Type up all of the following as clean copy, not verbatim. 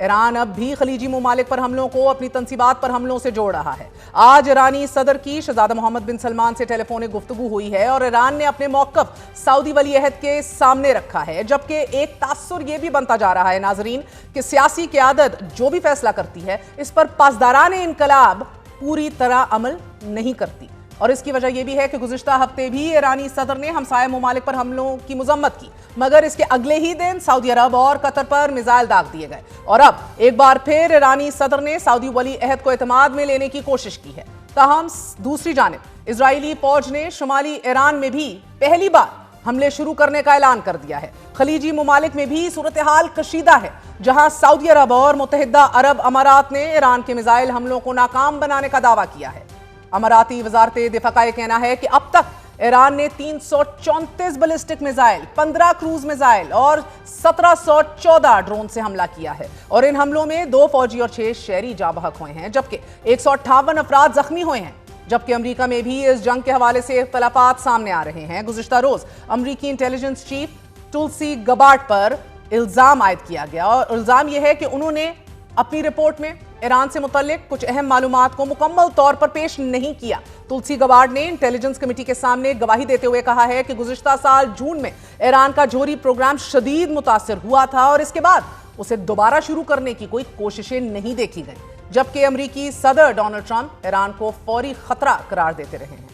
ایران اب بھی خلیجی ممالک پر حملوں کو اپنی تنصیبات پر حملوں سے جوڑ رہا ہے۔ آج ایرانی صدر کی شہزادہ محمد بن سلمان سے ٹیلی فونک گفتگو ہوئی ہے اور ایران نے اپنے موقف سعودی ولی عہد کے سامنے رکھا ہے، جبکہ ایک تاثر یہ بھی بنتا جا رہا ہے ناظرین کہ سیاسی قیادت جو بھی فیصلہ کرتی ہے اس پر پاسداران انقلاب پوری طرح عمل نہیں کرتی، اور اس کی وجہ یہ بھی ہے کہ گزشتہ ہفتے بھی ایرانی صدر نے ہمسایہ ممالک پر حملوں کی مذمت کی، مگر اس کے اگلے ہی دن سعودی عرب اور قطر پر میزائل داغ دیے گئے، اور اب ایک بار پھر ایرانی صدر نے سعودی ولی عہد کو اعتماد میں لینے کی کوشش کی ہے۔ تاہم دوسری جانب اسرائیلی فوج نے شمالی ایران میں بھی پہلی بار حملے شروع کرنے کا اعلان کر دیا ہے۔ خلیجی ممالک میں بھی صورتحال کشیدہ ہے، جہاں سعودی عرب اور متحدہ عرب امارات نے ایران کے میزائل حملوں کو ناکام بنانے کا دعویٰ کیا ہے۔ اماراتی وزارت دفاع کا یہ کہنا ہے کہ اب تک ایران نے 334 بیلسٹک میزائل، 15 کروز میزائل اور 1714 ڈرون سے حملہ کیا ہے، اور ان حملوں میں 2 فوجی اور 6 شہری جاں بحق ہوئے ہیں، جبکہ 158 افراد زخمی ہوئے ہیں۔ جبکہ امریکہ میں بھی اس جنگ کے حوالے سے اختلافات سامنے آ رہے ہیں۔ گزشتہ روز امریکی انٹیلیجنس چیف ٹولسی گبارڈ پر الزام عائد کیا گیا، اور الزام یہ ہے کہ انہوں نے اپنی رپورٹ میں ایران سے متعلق کچھ اہم معلومات کو مکمل طور پر پیش نہیں کیا۔ تلسی گبارڈ نے انٹیلیجنس کمیٹی کے سامنے گواہی دیتے ہوئے کہا ہے کہ گزشتہ سال جون میں ایران کا جوہری پروگرام شدید متاثر ہوا تھا، اور اس کے بعد اسے دوبارہ شروع کرنے کی کوئی کوششیں نہیں دیکھی گئیں، جبکہ امریکی صدر ڈونلڈ ٹرمپ ایران کو فوری خطرہ قرار دیتے رہے ہیں۔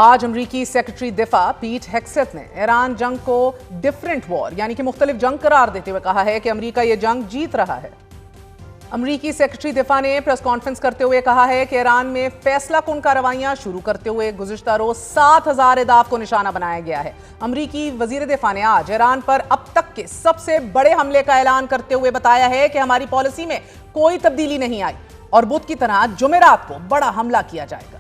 آج امریکی سیکرٹری دفاع پیٹ ہیگسیتھ نے ایران جنگ کو ڈیفرنٹ وار یعنی کہ مختلف جنگ قرار دیتے ہوئے کہا ہے کہ امریکہ یہ جنگ جیت رہا ہے۔ امریکی سیکرٹری دفاع نے پریس کانفرنس کرتے ہوئے کہا ہے کہ ایران میں فیصلہ کن کارروائیاں شروع کرتے ہوئے گزشتہ روز 7000 اہداف کو نشانہ بنایا گیا ہے۔ امریکی وزیر دفاع نے آج ایران پر اب تک کے سب سے بڑے حملے کا اعلان کرتے ہوئے بتایا ہے کہ ہماری پالیسی میں کوئی تبدیلی نہیں آئی اور بدھ کی طرح جمعرات کو بڑا حملہ کیا جائے گا۔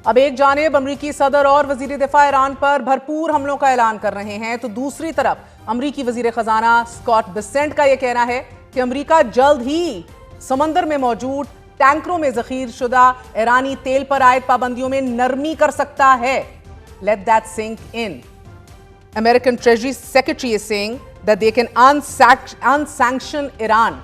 اب ایک جانب امریکی صدر اور وزیر دفاع ایران پر بھرپور حملوں کا اعلان کر رہے ہیں، تو دوسری طرف امریکی وزیر خزانہ اسکاٹ بیسنٹ کا یہ کہنا ہے کہ امریکہ جلد ہی سمندر میں موجود ٹینکروں میں ذخیر شدہ ایرانی تیل پر عائد پابندیوں میں نرمی کر سکتا ہے۔ Let that sink in. American Treasury Secretary is saying that they can unsanction Iran.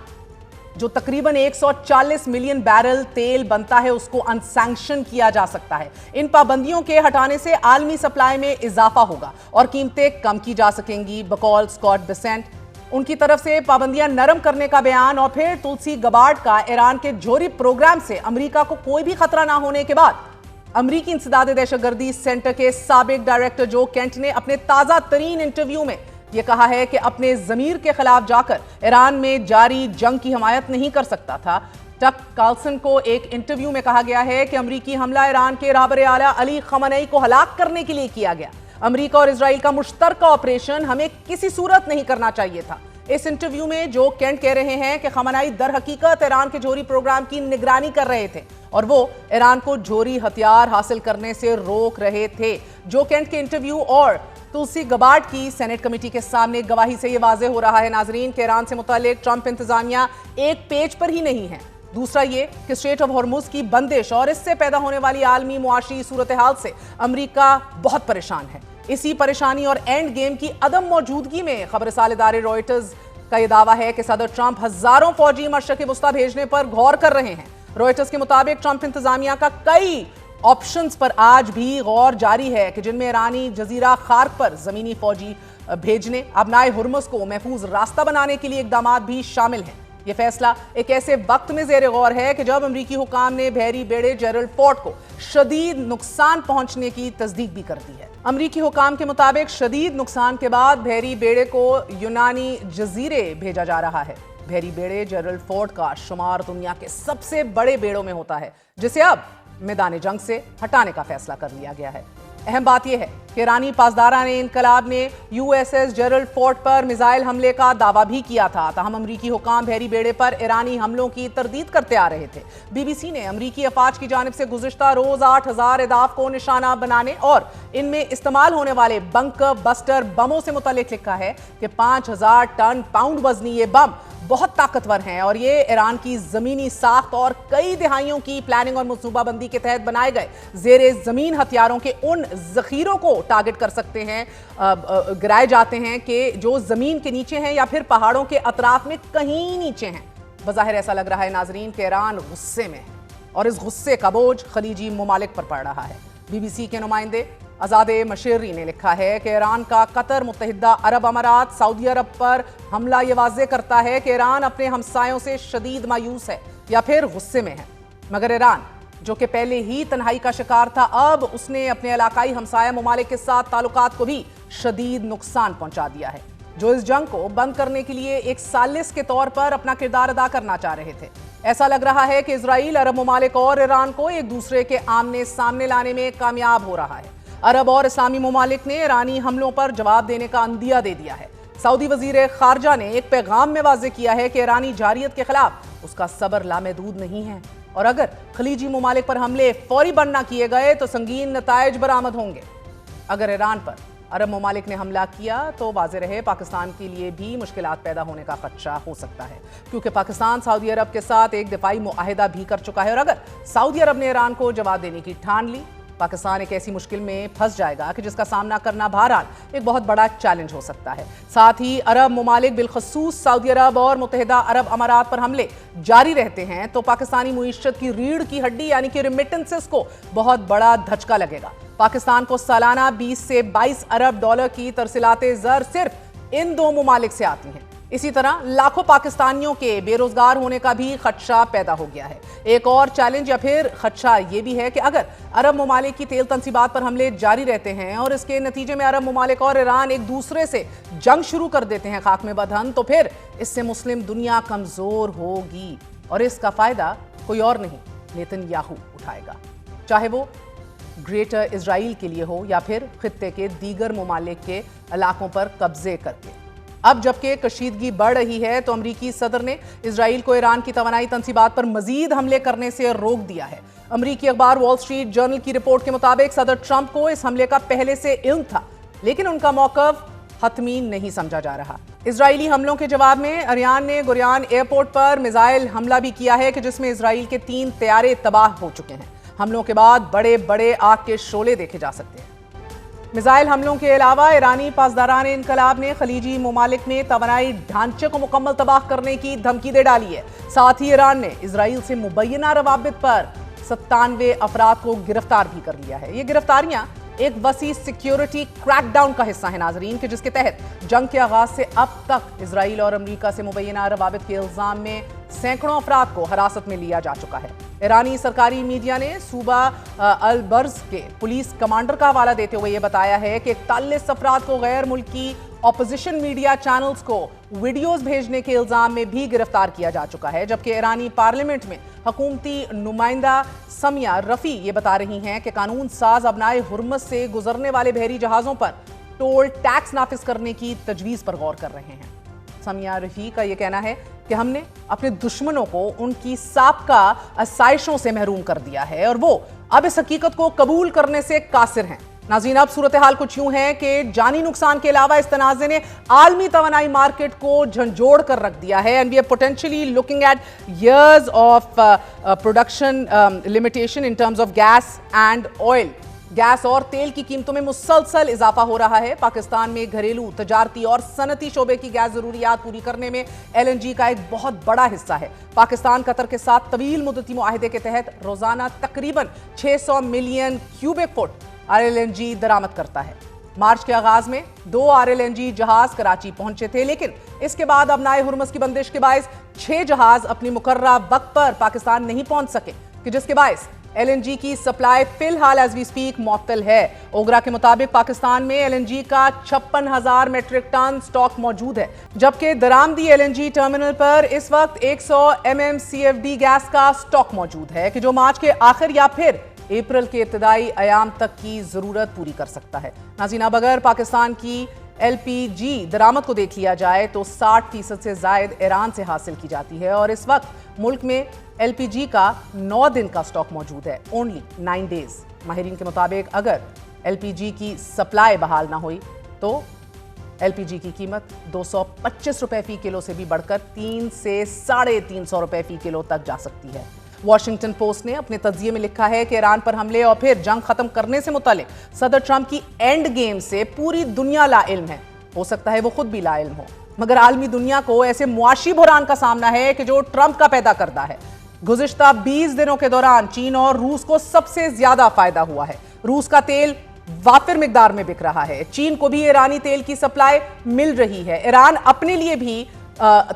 جو تقریباً 140 ملین بیرل تیل بنتا ہے اس کو انسینکشن کیا جا سکتا ہے۔ ان پابندیوں کے ہٹانے سے عالمی سپلائی میں اضافہ ہوگا اور قیمتیں کم کی جا سکیں گی۔ بقول اسکاٹ بیسنٹ ان کی طرف سے پابندیاں نرم کرنے کا بیان، اور پھر تلسی گبارڈ کا ایران کے جوہری پروگرام سے امریکہ کو کوئی بھی خطرہ نہ ہونے کے بعد امریکی انسداد دہشت گردی سینٹر کے سابق ڈائریکٹر جو کینٹ نے اپنے تازہ ترین انٹرویو میں یہ کہا ہے کہ اپنے ضمیر کے خلاف جا کر ایران میں جاری جنگ کی حمایت نہیں کر سکتا تھا۔ ٹک کارلسن کو ایک انٹرویو میں کہا گیا ہے کہ امریکی حملہ ایران کے رہبر اعلیٰ علی خامنئی کو ہلاک کرنے کے لیے کیا گیا۔ امریکہ اور اسرائیل کا مشترکہ آپریشن ہمیں کسی صورت نہیں کرنا چاہیے تھا۔ اس انٹرویو میں جو کینٹ کہہ رہے ہیں کہ خامنئی در حقیقت ایران کے جوہری پروگرام کی نگرانی کر رہے تھے اور وہ ایران کو جوہری ہتھیار حاصل کرنے سے روک رہے تھے۔ جو کینٹ کے انٹرویو اور تلسی گبارڈ کی سینیٹ کمیٹی کے سامنے گواہی سے یہ واضح ہو رہا ہے ناظرین کہ ایران سے متعلق ٹرمپ انتظامیہ ایک پیج پر ہی نہیں ہے۔ دوسرا یہ کہ اسٹریٹ آف ہارمز کی بندش اور اس سے پیدا ہونے والی عالمی معاشی صورتحال سے امریکہ بہت پریشان ہے۔ اسی پریشانی اور اینڈ گیم کی عدم موجودگی میں خبر رساں ادارے رائٹرز کا یہ دعویٰ ہے کہ صدر ٹرمپ ہزاروں فوجی مشرق وسطیٰ بھیجنے پر غور کر رہے ہیں۔ رائٹرز کے مطابق ٹرمپ انتظامیہ کا کئی آپشنز پر آج بھی غور جاری ہے کہ جن میں ایرانی جزیرہ خارق پر زمینی فوجی بھیجنے، ابنائے ہرمز کو محفوظ راستہ بنانے کے لیے اقدامات بھی شامل ہیں۔ یہ فیصلہ ایک ایسے وقت میں زیر غور ہے کہ جب امریکی حکام نے بحری بیڑے جیرلڈ فورڈ کو شدید نقصان پہنچنے کی تصدیق بھی کر دی ہے۔ امریکی حکام کے مطابق شدید نقصان کے بعد بحری بیڑے کو یونانی جزیرے بھیجا جا رہا ہے۔ بحری بیڑے جیرلڈ فورڈ کا شمار دنیا کے سب سے بڑے بیڑوں میں ہوتا ہے، جسے اب میدان جنگ سے ہٹانے کا فیصلہ کر لیا گیا ہے۔ اہم بات یہ ہے کہ ایرانی پاسداران انقلاب نے U S S Gerald Ford پر میزائل حملے کا دعویٰ بھی کیا تھا، تاہم امریکی حکام بحری بیڑے پر ایرانی حملوں کی تردید کرتے آ رہے تھے۔ بی بی سی نے امریکی افواج کی جانب سے گزشتہ روز 8000 اہداف کو نشانہ بنانے اور ان میں استعمال ہونے والے بنکر بسٹر بموں سے متعلق لکھا ہے کہ 5000 ٹن پاؤنڈ وزنی یہ بم بہت طاقتور ہیں اور یہ ایران کی زمینی ساخت اور کئی دہائیوں کی پلاننگ اور منصوبہ بندی کے تحت بنائے گئے زیر زمین ہتھیاروں کے ان ذخیروں کو ٹارگٹ کر سکتے ہیں، گرائے جاتے ہیں کہ جو زمین کے نیچے ہیں یا پھر پہاڑوں کے اطراف میں کہیں نیچے ہیں۔ بظاہر ایسا لگ رہا ہے ناظرین کہ ایران غصے میں ہے اور اس غصے کا بوجھ خلیجی ممالک پر پڑ رہا ہے۔ BBC کے نمائندے آزاد مشیری نے لکھا ہے کہ ایران کا قطر، متحدہ عرب امارات، سعودی عرب پر حملہ یہ واضح کرتا ہے کہ ایران اپنے ہمسایوں سے شدید مایوس ہے یا پھر غصے میں ہے، مگر ایران جو کہ پہلے ہی تنہائی کا شکار تھا، اب اس نے اپنے علاقائی ہمسایہ ممالک کے ساتھ تعلقات کو بھی شدید نقصان پہنچا دیا ہے، جو اس جنگ کو بند کرنے کے لیے ایک سالس کے طور پر اپنا کردار ادا کرنا چاہ رہے تھے۔ ایسا لگ رہا ہے کہ اسرائیل عرب ممالک اور ایران کو ایک دوسرے کے آمنے سامنے لانے میں کامیاب ہو رہا ہے۔ عرب اور اسلامی ممالک نے ایرانی حملوں پر جواب دینے کا عندیہ دے دیا ہے۔ سعودی وزیر خارجہ نے ایک پیغام میں واضح کیا ہے کہ ایرانی جارحیت کے خلاف اس کا صبر لامحدود نہیں ہے اور اگر خلیجی ممالک پر حملے فوری بند نہ کیے گئے تو سنگین نتائج برآمد ہوں گے۔ اگر ایران پر عرب ممالک نے حملہ کیا تو واضح رہے پاکستان کے لیے بھی مشکلات پیدا ہونے کا خدشہ ہو سکتا ہے، کیونکہ پاکستان سعودی عرب کے ساتھ ایک دفاعی معاہدہ بھی کر چکا ہے اور اگر سعودی عرب نے ایران کو جواب دینے کی ٹھان لی، پاکستان ایک ایسی مشکل میں پھنس جائے گا کہ جس کا سامنا کرنا بہرحال ایک بہت بڑا چیلنج ہو سکتا ہے۔ ساتھ ہی عرب ممالک بالخصوص سعودی عرب اور متحدہ عرب امارات پر حملے جاری رہتے ہیں تو پاکستانی معیشت کی ریڑھ کی ہڈی یعنی کہ ریمیٹنسز کو بہت بڑا دھچکا لگے گا۔ پاکستان کو سالانہ 20 سے 22 ارب ڈالر کی ترسیلات زر صرف ان دو ممالک سے آتی ہیں۔ اسی طرح لاکھوں پاکستانیوں کے بے روزگار ہونے کا بھی خدشہ پیدا ہو گیا ہے۔ ایک اور چیلنج یا پھر خدشہ یہ بھی ہے کہ اگر عرب ممالک کی تیل تنصیبات پر حملے جاری رہتے ہیں اور اس کے نتیجے میں عرب ممالک اور ایران ایک دوسرے سے جنگ شروع کر دیتے ہیں خاک میں بدہن، تو پھر اس سے مسلم دنیا کمزور ہوگی اور اس کا فائدہ کوئی اور نہیں نیتن یاہو اٹھائے گا، چاہے وہ گریٹر اسرائیل کے لیے ہو یا پھر خطے کے دیگر ممالک کے علاقوں پر قبضے کر کے۔ اب جبکہ کشیدگی بڑھ رہی ہے تو امریکی صدر نے اسرائیل کو ایران کی توانائی تنصیبات پر مزید حملے کرنے سے روک دیا ہے۔ امریکی اخبار وال سٹریٹ جرنل کی رپورٹ کے مطابق صدر ٹرمپ کو اس حملے کا پہلے سے علم تھا، لیکن ان کا موقف حتمی نہیں سمجھا جا رہا۔ اسرائیلی حملوں کے جواب میں ایران نے گوریان ایئرپورٹ پر میزائل حملہ بھی کیا ہے کہ جس میں اسرائیل کے 3 طیارے تباہ ہو چکے ہیں۔ حملوں کے بعد بڑے بڑے آگ کے شعلے دیکھے جا سکتے ہیں۔ میزائل حملوں کے علاوہ ایرانی پاسداران انقلاب نے خلیجی ممالک میں توانائی ڈھانچے کو مکمل تباہ کرنے کی دھمکی دے ڈالی ہے۔ ساتھ ہی ایران نے اسرائیل سے مبینہ روابط پر 97 افراد کو گرفتار بھی کر لیا ہے۔ یہ گرفتاریاں ایک وسیع سیکیورٹی کریک ڈاؤن کا حصہ ہے ناظرین، کہ جس کے تحت جنگ کے آغاز سے اب تک اسرائیل اور امریکہ سے مبینہ روابط کے الزام میں سینکڑوں افراد کو حراست میں لیا جا چکا ہے۔ ایرانی سرکاری میڈیا نے صوبہ البرز کے پولیس کمانڈر کا حوالہ دیتے ہوئے یہ بتایا ہے کہ 41 افراد کو غیر ملکی اپوزیشن میڈیا چینلز کو ویڈیوز بھیجنے کے الزام میں بھی گرفتار کیا جا چکا ہے، جبکہ ایرانی پارلیمنٹ میں حکومتی نمائندہ سمیہ رفیع یہ بتا رہی ہیں کہ قانون ساز ابنائے ہرمز سے گزرنے والے بحری جہازوں پر ٹول ٹیکس نافذ کرنے کی تجویز پر غور کر رہے ہیں۔ سمیہ رفیع کا یہ کہنا ہے کہ ہم نے اپنے دشمنوں کو ان کی سابقہ آسائشوں سے محروم کر دیا ہے اور وہ اب اس حقیقت کو قبول کرنے سے قاصر ہیں۔ ناظرین، اب صورتحال کچھ یوں ہے کہ جانی نقصان کے علاوہ اس تنازع نے عالمی توانائی مارکیٹ کو جھنجھوڑ کر رکھ دیا ہے and we are potentially looking at years of production limitation in terms of gas and oil۔ Gas اور تیل کی قیمتوں میں مسلسل اضافہ ہو رہا ہے۔ پاکستان میں گھریلو، تجارتی اور صنعتی شعبے کی گیس ضروریات پوری کرنے میں LNG کا ایک بہت بڑا حصہ ہے۔ پاکستان قطر کے ساتھ طویل مدتی معاہدے کے تحت روزانہ تقریباً 600 ملین کیوبک فٹ RLNG درآمد کرتا ہے۔ مارچ کے آغاز میں 2 RLNG جہاز کراچی پہنچے تھے، لیکن اس کے بعد ابنائے ہرمز کی بندش کے باعث 6 جہاز اپنی مقررہ وقت پر پاکستان نہیں پہنچ سکے، کہ جس کے باعث LNG کی سپلائی فی الحال ایز وی سپیک معطل ہے۔ اوگرا کے مطابق پاکستان میں LNG کا 56,000 میٹرک ٹن سٹاک موجود ہے، جبکہ درآمدی LNG ٹرمینل پر اس وقت 100 MMCFD گیس کا سٹاک موجود ہے، کہ جو مارچ کے آخر یا پھر اپریل کے ابتدائی ایام تک کی ضرورت پوری کر سکتا ہے۔ ناظرین، اب اگر پاکستان کی LPG درآمد کو دیکھ لیا جائے تو 60% سے زائد ایران سے حاصل کی جاتی ہے اور اس وقت ملک میں LPG کا 9 دن کا سٹاک موجود ہے، only 9 days۔ ماہرین کے مطابق اگر LPG کی سپلائی بحال نہ ہوئی تو ایل پی جی کی قیمت 225 روپے فی کلو سے بھی بڑھ کر 300 سے 350 روپے فی کلو تک جا سکتی ہے۔ واشنگٹن پوسٹ نے اپنے تجزیے میں لکھا ہے کہ ایران پر حملے اور پھر جنگ ختم کرنے سے متعلق صدر ٹرمپ کی اینڈ گیم سے پوری دنیا لا علم ہے۔ ہو سکتا ہے وہ خود بھی لا علم ہو، مگر عالمی دنیا کو ایسے معاشی بحران کا سامنا ہے کہ جو ٹرمپ کا پیدا کردہ ہے۔ گزشتہ 20 دنوں کے دوران چین اور روس کو سب سے زیادہ فائدہ ہوا ہے۔ روس کا تیل وافر مقدار میں بک رہا ہے، چین کو بھی ایرانی تیل کی سپلائی مل رہی ہے، ایران اپنے لیے بھی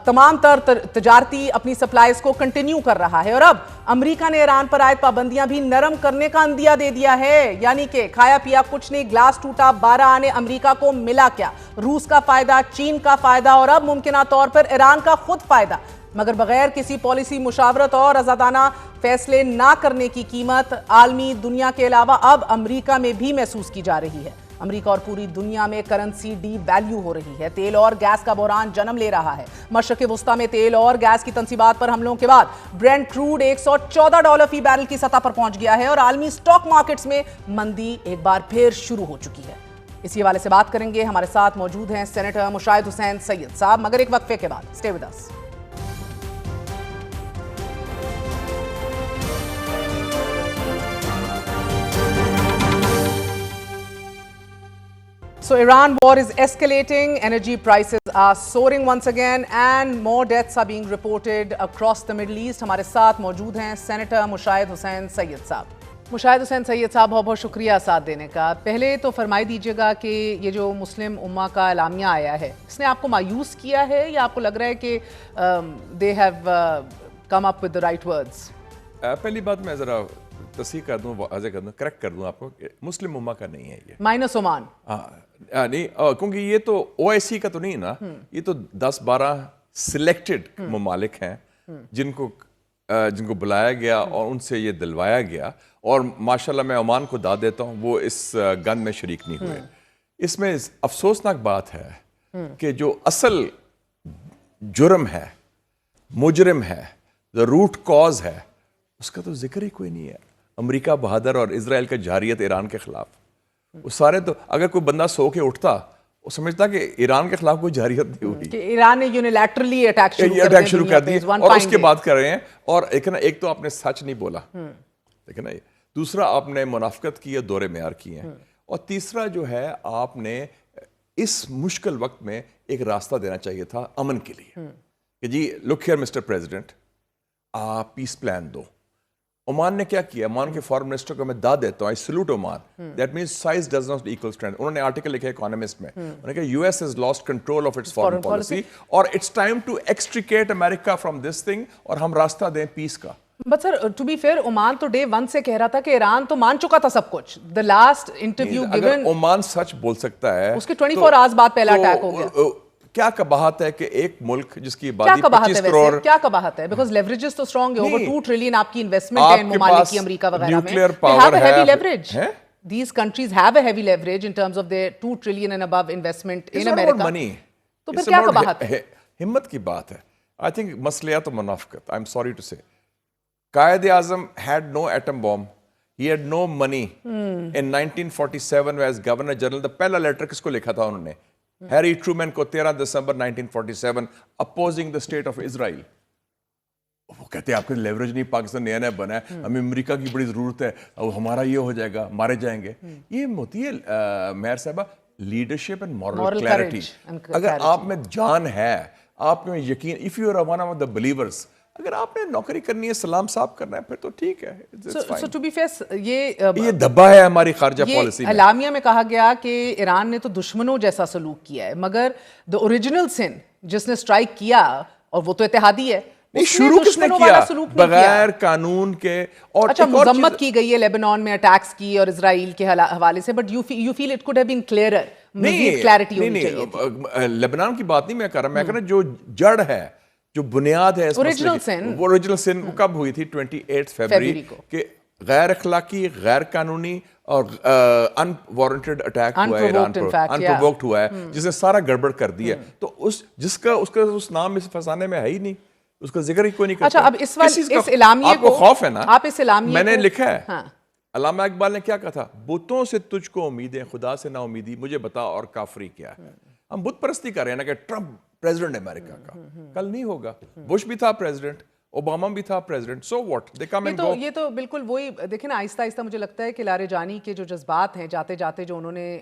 تمام تر تجارتی اپنی سپلائیز کو کنٹینیو کر رہا ہے، اور اب امریکہ نے ایران پر عائد پابندیاں بھی نرم کرنے کا عندیہ دے دیا ہے، یعنی کہ کھایا پیا کچھ نہیں، گلاس ٹوٹا 12 آنے، امریکہ کو ملا کیا؟ روس کا فائدہ، چین کا فائدہ اور اب ممکنہ طور پر ایران کا خود فائدہ، مگر بغیر کسی پالیسی مشاورت اور آزادانہ فیصلے نہ کرنے کی قیمت عالمی دنیا کے علاوہ اب امریکہ میں بھی محسوس کی جا رہی ہے۔ امریکہ اور پوری دنیا میں کرنسی ڈی ویلیو ہو رہی ہے، تیل اور گیس کا بحران جنم لے رہا ہے۔ مشرق وسطیٰ میں تیل اور گیس کی تنصیبات پر حملوں کے بعد برینٹ کروڈ $114 فی بیرل کی سطح پر پہنچ گیا ہے اور عالمی سٹاک مارکیٹس میں مندی ایک بار پھر شروع ہو چکی ہے۔ اسی حوالے سے بات کریں گے، ہمارے ساتھ موجود ہیں سینیٹر مشاہد حسین سید صاحب، مگر ایک وقفے کے بعد stay with us. So Iran war is escalating, energy prices are soaring once again and more deaths are being reported across the Middle East. ہمارے ساتھ موجود ہیں سینیٹر مشاہد حسین سید صاحب۔ مشاہد حسین سید صاحب بہت بہت شکریہ ساتھ دینے کا۔ پہلے تو فرمائی دیجیے گا کہ یہ جو مسلم امہ کا اعلامیہ آیا ہے، اس نے آپ کو مایوس کیا ہے یا آپ کو لگ رہا ہے کہ they have come up with the right words؟ پہلی بات میں ذرا تصحیح کر دوں، واضح کر دوں، کریکٹ کر دوں آپ کو کہ مسلم امہ کا نہیں ہے یہ، مائنس عمان۔ نہیں، کیونکہ یہ تو او آئی سی کا تو نہیں نا، یہ تو 10-12 سلیکٹڈ ممالک ہیں جن کو بلایا گیا اور ان سے یہ دلوایا گیا، اور ماشاءاللہ میں عمان کو داد دیتا ہوں وہ اس گن میں شریک نہیں ہوئے۔ اس میں افسوسناک بات ہے کہ جو اصل جرم ہے، مجرم ہے، روٹ کاز ہے، اس کا تو ذکر ہی کوئی نہیں ہے۔ امریکہ بہادر اور اسرائیل کا جارحیت ایران کے خلاف، وہ سارے تو اگر کوئی بندہ سو کے اٹھتا وہ سمجھتا کہ ایران کے خلاف کوئی جارحیت نہیں ہوئی، کہ ایران نے یونیلیٹرلی اٹیک شروع کر دی اور اس کے بعد کر رہے ہیں۔ اور ایک تو آپ نے سچ نہیں بولا، لیکن دوسرا آپ نے منافقت کی ہے، دور معیار کی ہیں، اور تیسرا جو ہے آپ نے اس مشکل وقت میں ایک راستہ دینا چاہیے تھا امن کے لیے کہ جی لک ہیئر مسٹر پریزیڈنٹ، آپ پیس پلان دو۔ عمان نے کیا کیا؟ عمان کے فارن منسٹر کو میں داد دیتا ہوں، I salute Oman. That means size does not equal strength. انہوں نے آرٹیکل لکھا اکانومسٹ میں، انہوں نے کہا US has lost control of its foreign policy اور it's time to extricate America from this thing اور ہم راستہ دیں پیس کا۔ But sir to be fair, Oman تو ڈے 1 سے کہہ رہا تھا کہ ایران تو مان چکا تھا سب کچھ۔ دا لاسٹ انٹرویو اگر عمان سچ بول سکتا ہے، اس کے 24 آورز بعد پہلا اٹیک ہو گیا۔ کیا کباہت ہے کہ ایک ملک جس کی آبادی 25 کروڑ، کیا کباہت ہے؟ بیکاز لیوریجز تو اسٹرانگ ہے، اوور 2 ٹریلین آپ کی انویسٹمنٹ ہے ان ممالک کی، امریکہ وغیرہ میں۔ نیوکلیئر پاور ہے، These countries have a heavy leverage in terms of their 2 trillion and above investment in America. تو پھر کیا کباہت ہے؟ ہمت کی بات ہے۔ I think مسئلہ تو منافقت، I'm sorry to say. Quaid Azam had no atom bomb, he had no money. In 1947 as Governor General، the پہلا لیٹر کس کو لکھا تھا انہوں نے؟ ہیری ٹرومین کو 13 دسمبر 1947 opposing the state of Israel. وہ کہتے ہیں آپ کا لیوریج نہیں، پاکستان نیا نیا بنا ہے، ہمیں امریکہ کی بڑی ضرورت ہے، اور ہمارا یہ ہو جائے گا، مارے جائیں گے۔ یہ ہوتی ہے مہر صاحبہ لیڈرشپ اینڈ مورل کلیئرٹی۔ اگر آپ میں جان ہے، آپ میں یقین، if you are one of the believers، اگر آپ نے نوکری کرنی ہے، سلام صاحب کرنا ہے، پھر تو ٹھیک ہے۔ So to be fair، یہ دھبا ہے ہماری خارجہ پالیسی میں۔ اعلامیہ میں کہا گیا کہ ایران نے تو دشمنوں جیسا سلوک کیا ہے، مگر the original sin جس نے اسٹرائک کیا، اور وہ تو اتحادی ہے، شروع کس نے کیا؟ بغیر قانون کے۔ اور اچھا، مذمت کی گئی ہے لیبنان میں اٹیکس کی اور اسرائیل کے حوالے سے، but you feel it could have been clearer، مزید کلیئرٹی ہونی چاہیے تھی۔ لیبنان کی بات نہیں میں کر رہا، میں کہہ رہا جو جڑ ہے، جو بنیاد ہے اس مسئلے کی، وہ اوریجنل سن کب ہوئی تھی؟ 28 فیبروری کو، کہ غیر اخلاقی، غیر قانونی اور ان وارنٹڈ اٹیک ہوا ہے ایران پر، انپرووکڈ ہوا ہے، جس نے سارا گڑبڑ کر دیا۔ تو اس کا اس نام میں فسانے میں ہے ہی نہیں، اس کا ذکر ہی کوئی نہیں کرتا۔ اچھا، اب اس وقت اس اعلامیے کو خوف ہے نا، آپ اس اعلامیے میں نے لکھا ہے، علامہ اقبال نے کیا کہا تھا؟ بتوں سے تجھ کو امیدیں، خدا سے نا امیدی، مجھے بتا اور کافری کیا ہے۔ ہم بت پرستی کر رہے ہیں نا کہ ٹرمپ پریزیڈنٹ امریکہ کا. کل نہیں ہوگا. بش بھی تھا پریزیڈنٹ, اوباما بھی تھا president, so what, they come and go. یہ تو بالکل وہی دیکھیں نا, آہستہ آہستہ مجھے لگتا ہے کہ لاریجانی کے جو جذبات ہیں جاتے جاتے جو انہوں نے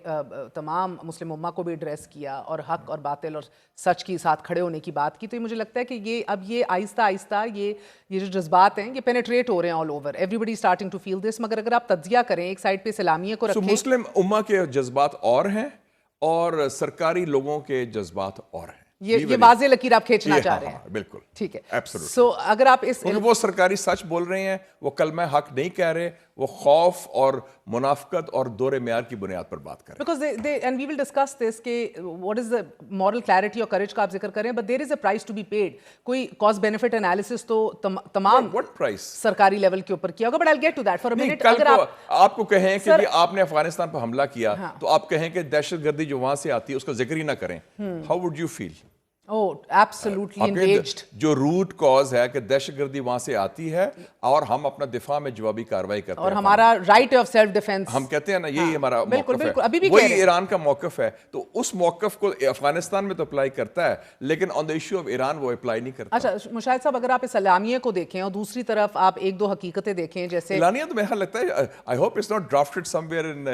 تمام مسلم امہ کو بھی ایڈریس کیا اور حق اور باطل اور سچ کے ساتھ کھڑے ہونے کی بات کی, تو یہ مجھے لگتا ہے کہ یہ اب یہ آہستہ آہستہ یہ جو جذبات ہیں یہ پینیٹریٹ ہو رہے ہیں all over, everybody starting to feel this. مگر اگر آپ تجزیہ کریں ایک سائڈ پہ اسلامیہ کو رکھیں, مسلم امہ کے جذبات اور ہیں اور سرکاری لوگوں کے جذبات اور ہیں. یہ واضح لکیر آپ کھینچنا چاہ رہے ہیں. بالکل ٹھیک ہے. سو اگر آپ اس وہ سرکاری سچ بول رہے ہیں, وہ کلمہ حق نہیں کہہ رہے, وہ خوف اور منافقت اور دور معیار کی بنیاد پر بات کر رہے ہیں. Because they and we will discuss this کہ what is the moral clarity اور courage کا آپ ذکر کریں, but there is a price to be paid. کوئی cost benefit analysis تو تمام What price? سرکاری لیول کے اوپر کیا ہوگا, but I'll get to that for a minute. کل کو آپ کو کہیں کہ آپ نے افغانستان پر حملہ کیا تو آپ کہیں کہ دہشت گردی جو وہاں سے آتی ہے اس کا ذکر ہی نہ کریں. How would you feel? Oh, absolutely engaged. جو روٹ کاز ہے کہ دہشت گردی وہاں سے آتی ہے اور ہم اپنا دفاع میں جوابی کارروائی کرتے ہیں, اور ہمارا رائٹ آف سیلف ڈیفینس ہم کہتے ہیں نا, یہی ہمارا موقف ہے. وہی ایران کا موقف ہے, تو اس موقف کو افغانستان میں تو اپلائی کرتا ہے لیکن آن دا ایشو آف ایران وہ اپلائی نہیں کرتا. اچھا مشاہد صاحب, اگر آپ اسلامیہ کو دیکھیں اور دوسری طرف آپ ایک دو حقیقتیں دیکھیں, جیسے اعلانیہ تو میرا لگتا ہے I hope it's not drafted somewhere in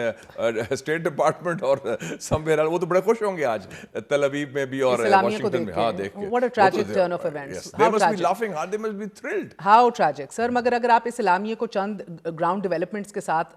State Department or somewhere else. وہ تو bڑے خوش ہوں گے آج تل ابیب میں بھی اور واشنگٹن میں. ہاں دیکھ کے what a tragic turn of events. Yes, they must be laughing hard, they must be thrilled. How tragic. سر مگر اگر آپ اسلامیہ کو چند گراؤنڈ ڈیولپمنٹس کے ساتھ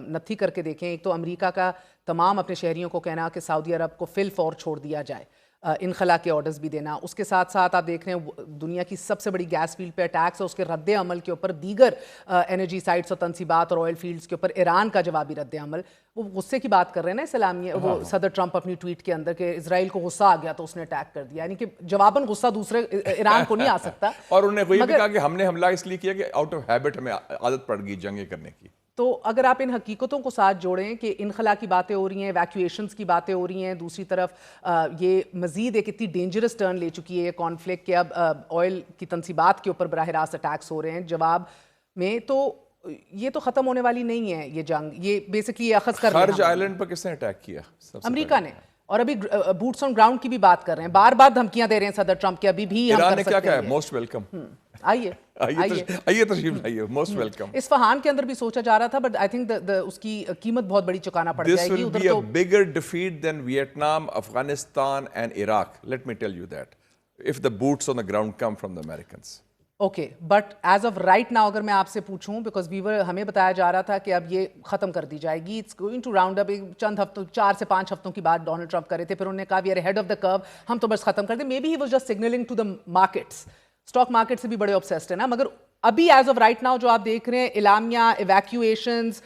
نتھی کر کے دیکھیں, ایک تو امریکہ کا تمام اپنے شہریوں کو کہنا کہ سعودی عرب کو فی الفور چھوڑ دیا جائے, انخلا کے آرڈرز بھی دینا, اس کے ساتھ ساتھ آپ دیکھ رہے ہیں دنیا کی سب سے بڑی گیس فیلڈ پہ اٹیکس اور اس کے رد عمل کے اوپر دیگر انرجی سائٹس اور تنصیبات اور آئل فیلڈز کے اوپر ایران کا جوابی رد عمل. وہ غصے کی بات کر رہے ہیں نا اسلامیہ, وہ صدر ٹرمپ اپنی ٹویٹ کے اندر کہ اسرائیل کو غصہ آ گیا تو اس نے اٹیک کر دیا, یعنی کہ جواباً غصہ دوسرے ایران کو نہیں آ سکتا. اور انہوں نے یہ بھی کہا کہ ہم نے حملہ اس لیے کیا کہ آؤٹ آف ہیبٹ ہمیں عادت پڑ گئی جنگیں کرنے کی. تو اگر آپ ان حقیقتوں کو ساتھ جوڑیں کہ انخلا کی باتیں ہو رہی ہیں, ایویکویشنز کی باتیں ہو رہی ہیں, دوسری طرف یہ مزید ایک اتنی ڈینجرس ٹرن لے چکی ہے یہ کانفلکٹ کہ اب آئل کی تنصیبات کے اوپر براہ راست اٹیکس ہو رہے ہیں جواب میں, تو یہ تو ختم ہونے والی نہیں ہے یہ جنگ. یہ بیسکلی یہ اخذ کر رہے ہیں. خرج آئلینڈ پر کس نے اٹیک کیا؟ امریکہ نے. اور ابھی بوٹس آن گراؤنڈ کی بھی بات کر رہے ہیں, بار بار دھمکیاں دے رہے ہیں صدر ٹرمپ کے, ابھی بھی ہم کر سکتے ہیں. ایران نے کیا کہا ہے؟ Most welcome. آئیے تشریف لائیے, موسٹ ویلکم. اصفہان کے اندر بھی سوچا جا رہا تھا, بٹ آئی تھنک اس کی قیمت بہت بڑی چکانا پڑ جائے گی. This will be a bigger defeat than Vietnam, Afghanistan and Iraq. Let me tell you that. If the boots on the ground come from the Americans. Okay, but as of right now اگر میں آپ سے پوچھوں, because ہمیں بتایا جا رہا تھا کہ اب یہ ختم کر دی جائے گی, it's going to round up, چند ہفتوں 4 سے 5 ہفتوں کی بات ڈونلڈ ٹرمپ کر رہے تھے, پھر انہوں نے کہا we are head of the curve, ہم تو بس ختم کر دیں. May be he was just signalling to the markets, stock market سے بھی بڑے obsessed ہیں نا. مگر ابھی ایز آف رائٹ ناؤ جو آپ دیکھ رہے ہیں, اعلامیہ, ایویکویشنز,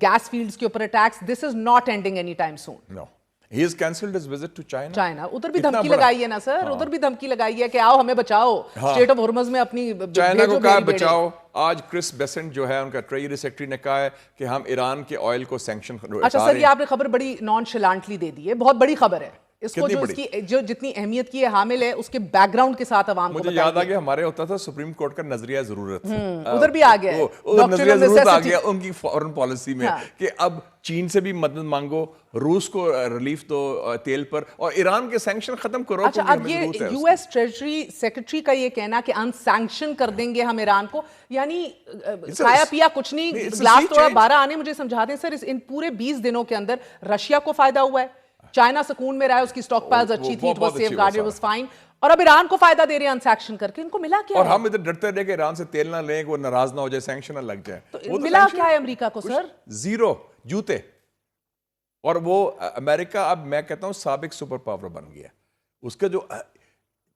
گیس فیلڈز کے اوپر attacks, this is not ending any time soon. No. He has cancelled his visit to China. China ادھر بھی دھمکی لگائی ہے نا سر, ادھر بھی دھمکی لگائی ہے کہ آؤ ہمیں بچاؤ, اسٹیٹ آف ہرمز میں اپنی چائنا کو کہا بچاؤ. آج کرس بیسنٹ جو ہے ان کا ٹریجری سیکرٹری نے کہا ہے کہ ہم ایران کے آئل کو سینکشن. اچھا سر, یہ آپ نے خبر بڑی نان شلانٹلی دے دی ہے, بہت بڑی خبر ہے. اس کو جو اس کی جو جتنی اہمیت کی ہے حامل ہے, اس کے بیک گراؤنڈ کے ساتھ عوام کو مجھے یاد آ گیا ہمارے ہوتا تھا سپریم کورٹ کا نظریہ ضرورت, ادھر بھی آ گیا ہے نظریہ ضرورت آ گیا ان کی فورن پالیسی میں کہ اب چین سے بھی مدد مانگو, روس کو ریلیف دو تیل پر, اور ایران کے سینکشن ختم کرو. اچھا, اب یہ یو ایس ٹریجری سیکرٹری کا یہ کہنا کہ ان سینکشن کر دیں گے ہم ایران کو, یعنی کھایا پیا کچھ نہیں, گلاس توڑا 12 آنے. مجھے سمجھا دیں سر, ان پورے 20 دنوں کے اندر رشیا کو فائدہ ہوا ہے, چائنا سکون میں رہا ہے, اس کی اسٹاک پائلز اچھی تھی, it was safeguarded, it was fine, اور اب ایران کو فائدہ دے رہے ہیں انسیکشن کر کے. ان کو ملا کیا ہے؟ اور ہم ادھر ڈرتے رہے کہ ایران سے تیل نہ لیں, وہ ناراض نہ ہو جائے, سینکشن نہ لگ جائے. ملا کیا ہے امریکہ کو سر؟ زیرو, جوتے. اور وہ امریکہ اب میں کہتا ہوں سابق سپر پاور بن گیا. اس کا جو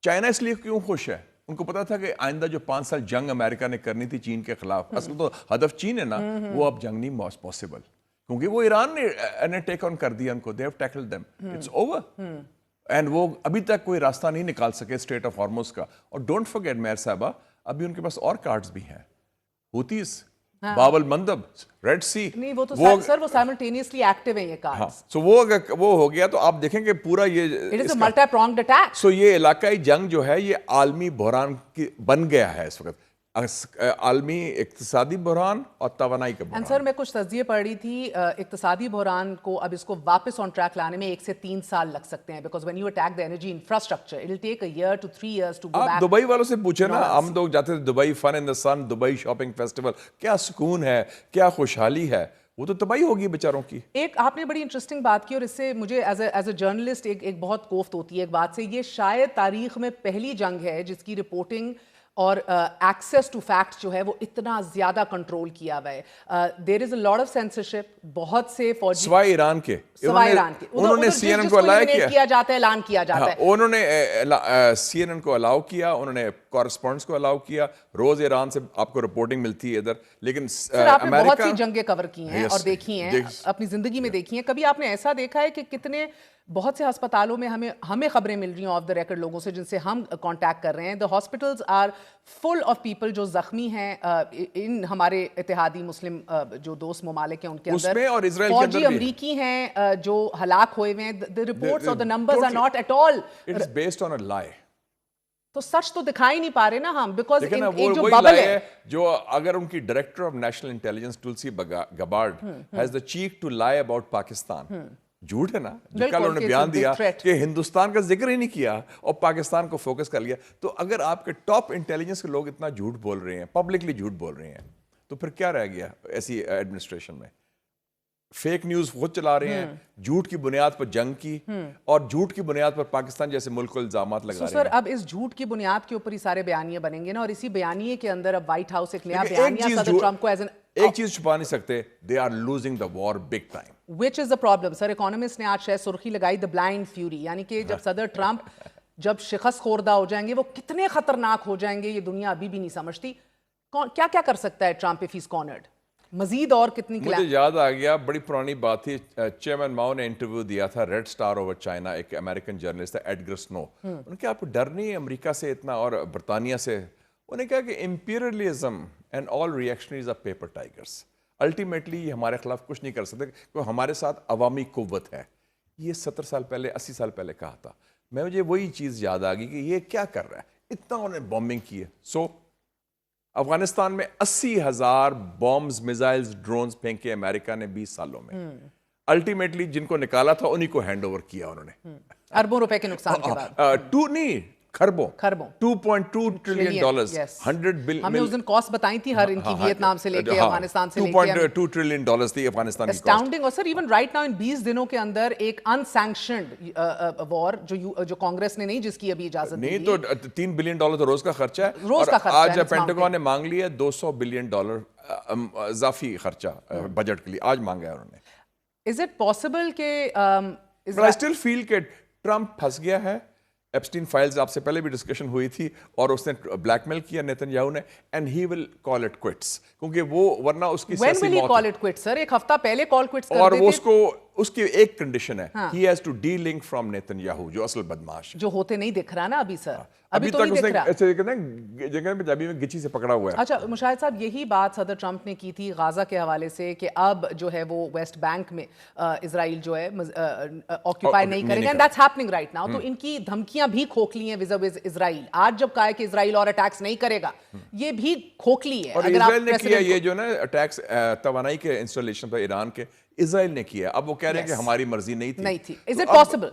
چائنا اس لیے کیوں خوش ہے, ان کو پتا تھا کہ آئندہ جو 5 سال جنگ امریکہ نے کرنی تھی چین کے خلاف, اصل تو ہدف چین ہے نا, وہ اب جنگ نہیں پاسبل, کیونکہ وہ ایران نے ٹیک آن کر دیا ان کو. they have tackled them, it's over. And وہ ابھی تک کوئی راستہ نہیں نکال سکے اسٹریٹ آف ہارموز کا. اور ڈونٹ فرگیٹ مہر صاحبہ, ابھی ان کے پاس اور کارڈز بھی ہیں, ہوتیز, باب المندب, ریڈ سی. نہیں وہ تو سر وہ سائملٹینیسلی ایکٹیو ہیں یہ کارڈز. سو وہ ہو گیا, تو آپ دیکھیں کہ پورا یہ it is a multi pronged attack. So یہ علاقائی جنگ جو ہے یہ عالمی بحران کی بن گیا ہے اس وقت. عالمی اقتصادی بحران اور توانائی کا بحران. سر میں کچھ تجزیے پڑھ رہی تھی اقتصادی بحران کو اب اس کو واپس آن ٹریک لانے میں 1 سے 3 سال لگ سکتے ہیں because when you attack the energy infrastructure it will take a year to 3 years to go back. آپ دبئی والوں سے پوچھیں نا, ہم لوگ جاتے تھے Dubai, fun in the sun, Dubai shopping festival, کیا سکون ہے, کیا خوشحالی ہے, وہ تو تباہی ہوگی بیچاروں کی. ایک آپ نے بڑی انٹرسٹنگ بات کی اور اس سے مجھے ایز اے جرنلسٹ ایک بہت کوفت ہوتی ہے ایک بات سے. یہ شاید تاریخ میں پہلی جنگ ہے جس کی رپورٹنگ اور ایکسیس ٹو فیکٹ جو ہے وہ اتنا زیادہ کنٹرول کیا ہوا ہے. دیر از اے لاٹ آف سینسرشپ. بہت سے فوجی سوائے ایران کے انہوں نے سی این این کو الاؤ کیا جاتا ہے, اعلان کیا جاتا ہے, انہوں نے سی این این کو الاؤ کیا, انہوں نے کورسپونڈنٹس کو الاؤ کیا, روز ایران سے آپ کو رپورٹنگ ملتی ہے ادھر. لیکن آپ نے بہت سی جنگیں کور کی ہیں اور دیکھی ہیں, اپنی زندگی میں دیکھی ہیں. کبھی آپ نے ایسا دیکھا ہے کہ کتنے بہت سے ہسپتالوں میں ہمیں خبریں مل رہی ہیں آف دا ریکارڈ لوگوں سے جن سے ہم کانٹیکٹ کر رہے ہیں, the hospitals are full of people جو زخمی ہیں. ان ہمارے اتحادی مسلم جو دوست ممالک ہیں ان کے اندر فوجی امریکی ہیں جو ہلاک ہوئے ہوئے ہیں. the reports or the numbers are not at all. It is based on a lie. تو سچ تو دکھائی نہیں پا رہے نا ہم, بیکاز ایک جو ببل ہے جو اگر ان کی director of national intelligence Tulsi Gabbard has the cheek to lie about Pakistan, جھوٹ ہے نا, جو کل انہوں نے بیان دیا کہ ہندوستان کا ذکر ہی نہیں کیا اور پاکستان کو فوکس کر لیا. تو اگر آپ کے ٹاپ انٹیلیجنس کے لوگ اتنا جھوٹ بول رہے ہیں, پبلکلی جھوٹ بول رہے ہیں, تو پھر کیا رہ گیا ایسی ایڈمنسٹریشن میں؟ فیک نیوز خود چلا رہے ہیں, جھوٹ کی بنیاد پر جنگ کی اور جھوٹ کی بنیاد پر پاکستان جیسے ملک کو الزامات لگا رہے ہیں. سر اب اس جھوٹ کی بنیاد کے اوپر ہی سارے بیانیے بنیں گے نا, اور اسی بیانیے کے اندر اب وائٹ ہاؤس ایک نیا بیانیہ صدر ٹرمپ کو ایک چیز چھپا نہیں سکتے, they are losing the war big time. Which is the problem. Sir economist نے آج شاید سرخی لگائی the blind fury, یعنی کہ جب صدر ٹرمپ جب شکست خوردہ ہو جائیں گے وہ کتنے خطرناک ہو جائیں گے یہ دنیا ابھی بھی نہیں سمجھتی. کیا کیا کر سکتا ہے ٹرمپ if he's cornered؟ مزید اور کتنی مجھے یاد آ گیا, بڑی پرانی بات تھی, چیئرمین ماؤ نے انٹرویو دیا تھا ریڈ سٹار اوور چائنا, ایک امریکن جرنلسٹ تھا ایڈگر سنو. انہوں نے کہا آپ کو ڈر نہیں ہے امریکہ سے اتنا اور برطانیہ سے؟ انہوں نے کہا کہ imperialism and all reactionaries are paper tigers. Ultimately یہ ہمارے خلاف کچھ نہیں کر سکتے کیونکہ ہمارے ساتھ عوامی قوت ہے. یہ 70 سال پہلے 80 سال پہلے کہا تھا. مجھے وہی چیز یاد آ گئی کہ یہ کیا کر رہا ہے, اتنا انہوں نے بومبنگ کی ہے. سو افغانستان میں 80,000 بومبز, میزائلز, ڈرونز پھینکے امریکہ نے 20 سالوں میں. الٹیمیٹلی جن کو نکالا تھا انہی کو ہینڈ اوور کیا انہوں نے, اربوں روپے کے نقصان کے بعد. خربوں 2.2 ٹریلین ڈالرز, 100 بلین. ہمیں اس دن کاسٹ بتائی تھی ہر ان کی, ویتنام سے لے کے افغانستان سے لے کے 2.2 ٹریلین ڈالرز تھی افغانستان کی کاسٹ. اسٹاؤنڈنگ. اور سر ایون رائٹ ناؤ ان 20 دنوں کے اندر ایک انسینکشنڈ وار جو کانگریس نے نہیں, جس کی ابھی اجازت نہیں, تو $3 بلین تو روز کا خرچہ ہے. روز کا خرچہ آج پینٹاگون نے مانگ لیا $200 بلین اضافی خرچہ بجٹ کے لیے آج مانگا ہے انہوں نے. Is it possible کہ But I still feel کہ ٹرمپ پھنس گیا ہے. ایپسٹین فائلز آپ سے پہلے بھی ڈسکشن ہوئی تھی اور اس نے بلیک میل کیا نیتن یاہو نے, and he will call it quits, کیونکہ وہ ورنہ اس کی سیاسی موت. When will he call it quits sir? ایک ہفتہ پہلے کال کوئٹس کر دیتے. اور وہ اس کو اس کی ایک کنڈیشن ہے, he has to de-link from Nitin Yahoo جو اصل بدماش ہے, جو ہوتے نہیں دکھ رہا نا ابھی سر, ابھی تو نہیں دکھ رہا. ایسے کہتے ہیں جگہ میں جابی میں گچی سے پکڑا ہوا ہے. اچھا مشاہد صاحب, یہی بات صدر ٹرمپ نے کی تھی غازہ کے حوالے سے کہ اب جو ہے وہ ویسٹ بینک میں اسرائیل جو ہے آکیوپائی نہیں کرے گا, and that's happening right now. تو ان کی دھمکیاں بھی کھوکھلی ہیں وزاویز اسرائیل. آج جب کہا ہے کہ اسرائیل اور اٹیکس نہیں کرے گا, یہ بھی کھوکھلی ہے. اور اسرائیل نے کیا یہ جو نا اٹیکس توانائی کے انسٹالیشن پر ایران کے, اسرائیل نے کیا. اب وہ کہہ رہے ہیں کہ ہماری مرضی نہیں تھی. Is it possible?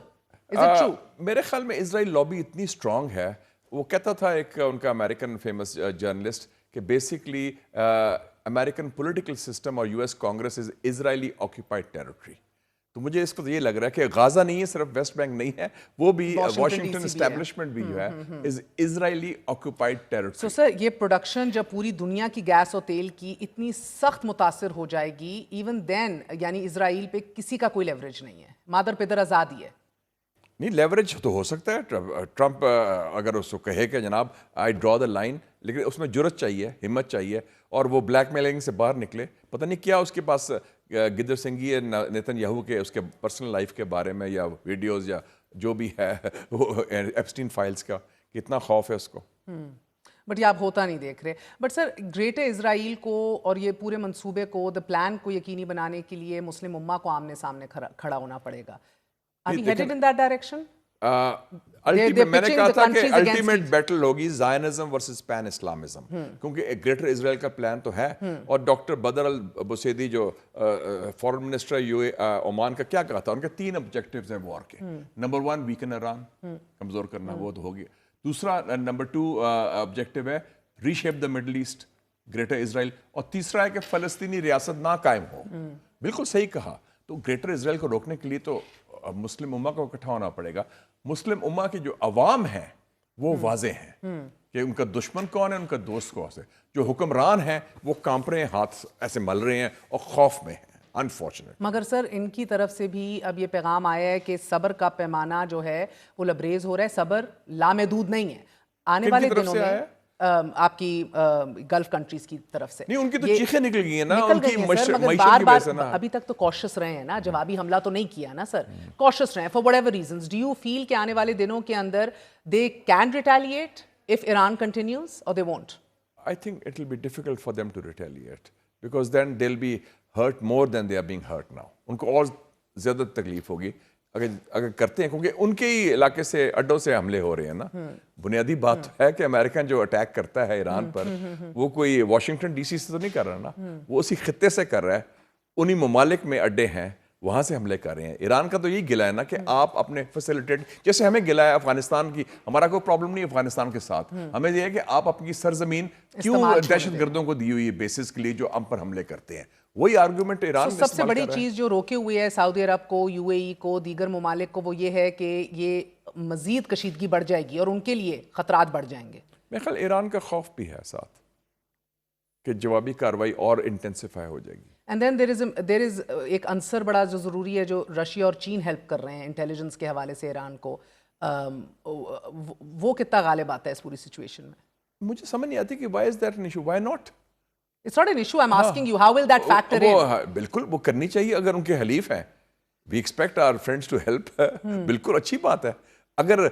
Is it true? میرے خیال میں اسرائیل لابی اتنی اسٹرانگ ہے. وہ کہتا تھا ایک ان کا امریکن فیمس جرنلسٹ کہ بیسکلی امریکن پولیٹیکل سسٹم اور US کانگریس از اسرائیلی آکیوپائڈ ٹیریٹری. تو مجھے اس کو یہ لگ رہا ہے کہ غازہ نہیں ہے, صرف ویسٹ بینک نہیں ہے, وہ بھی واشنگٹن اسٹیبلشمنٹ بھی جو ہے از اسرائیلی آکیوپائڈ ٹیریٹری. سو سر یہ پروڈکشن جب پوری دنیا کی گیس اور تیل کی اتنی سخت متاثر ہو جائے گی, ایون دین یعنی اسرائیل پہ کسی کا کوئی لیوریج نہیں ہے, مادر پدر آزادی ہے. نہیں, لیوریج تو ہو سکتا ہے. ٹرمپ اگر اس کو کہے کہ جناب آئی ڈرا دا لائن, لیکن اس میں جرت چاہیے, ہمت چاہیے, اور وہ بلیک میلنگ سے باہر نکلے. پتہ نہیں کیا اس کے پاس گدر سنگھی ہے نیتن یاہو کے, اس کے پرسنل لائف کے بارے میں یا ویڈیوز یا جو بھی ہے وہ ایپسٹین فائلز کا, کتنا خوف ہے اس کو. بٹ یہ آپ ہوتا نہیں دیکھ رہے. بٹ سر گریٹر اسرائیل کو اور یہ پورے منصوبے کو, دا پلان کو یقینی بنانے کے لیے مسلم امہ کو آمنے سامنے کھڑا ہونا پڑے گا. Are we headed in that direction? میں نے کہا تھا کہ الٹیمیٹ بیٹل ہوگی زائنزم ورسز پین اسلامزم، کیونکہ ایک گریٹر اسرائیل کا پلان تو ہے. اور ڈاکٹر بدر البسیدی جو فارن منسٹر عمان کا کیا کہا تھا، ان کے 3 آبجیکٹیوز ہیں وار کے. نمبر 1 ویکن ایران، کمزور کرنا، وہ تو ہو گیا. دوسرا نمبر 2 آبجیکٹیو ہے reshape the Middle East, greater Israel. اور تیسرا ہے کہ فلسطینی ریاست نہ قائم ہو. بالکل صحیح کہا. تو گریٹر اسرائیل کو روکنے کے لیے تو مسلم امہ کو اکٹھا ہونا پڑے گا. مسلم امہ کی جو عوام ہیں وہ واضح ہیں کہ ان کا دشمن کون ہے، ان کا دوست کون ہے. جو حکمران ہیں وہ کانپ رہے ہیں، ہاتھ ایسے مل رہے ہیں اور خوف میں ہیں. انفارچونیٹ. مگر سر ان کی طرف سے بھی اب یہ پیغام آیا ہے کہ صبر کا پیمانہ جو ہے وہ لبریز ہو رہا ہے، صبر لامحدود نہیں ہے. آنے والے دنوں میں آپ کی گلف کنٹریز کی طرف سے نہیں، ان کی تو چیخیں نکل گئی ہیں نا، نکل ان کی گئی ہیں سر، مگر معیشت کی وجہ سے نا. ابھی تک تو کوشش رہے ہیں نا، جوابی حملہ تو نہیں کیا نا سر، کوشش رہے ہیں for whatever reasons. Do you feel کہ آنے والے دنوں کے اندر they can retaliate if Iran continues اور they won't? I think it will be difficult for them to retaliate because then they'll be hurt more than they are being hurt now. ان کو اور زیادہ تکلیف ہوگی اگر کرتے ہیں، کیونکہ ان کے ہی علاقے سے اڈوں سے حملے ہو رہے ہیں نا. بنیادی بات ہے کہ امریکن جو اٹیک کرتا ہے ایران پر وہ کوئی واشنگٹن ڈی سی سے تو نہیں کر رہا نا، وہ اسی خطے سے کر رہا ہے. انہی ممالک میں اڈے ہیں، وہاں سے حملے کر رہے ہیں. ایران کا تو یہی گلہ ہے نا کہ آپ اپنے فیسیلیٹیٹ، جیسے ہمیں گلہ ہے افغانستان کی، ہمارا کوئی پرابلم نہیں افغانستان کے ساتھ، ہمیں یہ ہے کہ آپ اپنی سرزمین کیوں دہشت گردوں کو دی ہوئی ہے بیسس کے لیے جو ہم پر حملے کرتے ہیں. وہی آرگومنٹ ایران سب سے بڑی چیز جو روکے ہوئے ہے سعودی عرب کو، یو اے ای کو، دیگر ممالک کو، وہ یہ ہے کہ یہ مزید کشیدگی بڑھ جائے گی اور ان کے لیے خطرات بڑھ جائیں گے. میرے خیال ایران کا خوف بھی ہے ساتھ کہ جوابی کارروائی اور انٹینسیفائی ہو جائے گی. اینڈ دین دیر از ایک عنصر بڑا جو ضروری ہے، جو رشیا اور چین ہیلپ کر رہے ہیں انٹیلیجنس کے حوالے سے ایران کو، وہ کتنا غالب آتا ہے اس پوری سچویشن میں؟ مجھے سمجھ نہیں آتی کہ why is that an issue, why not. It's not an issue, I'm asking you, how will that factor in? بالکل وہ کرنی چاہیے اگر ان کے حلیف ہیں. We expect our friends to help. بالکل اچھی بات ہے. اگر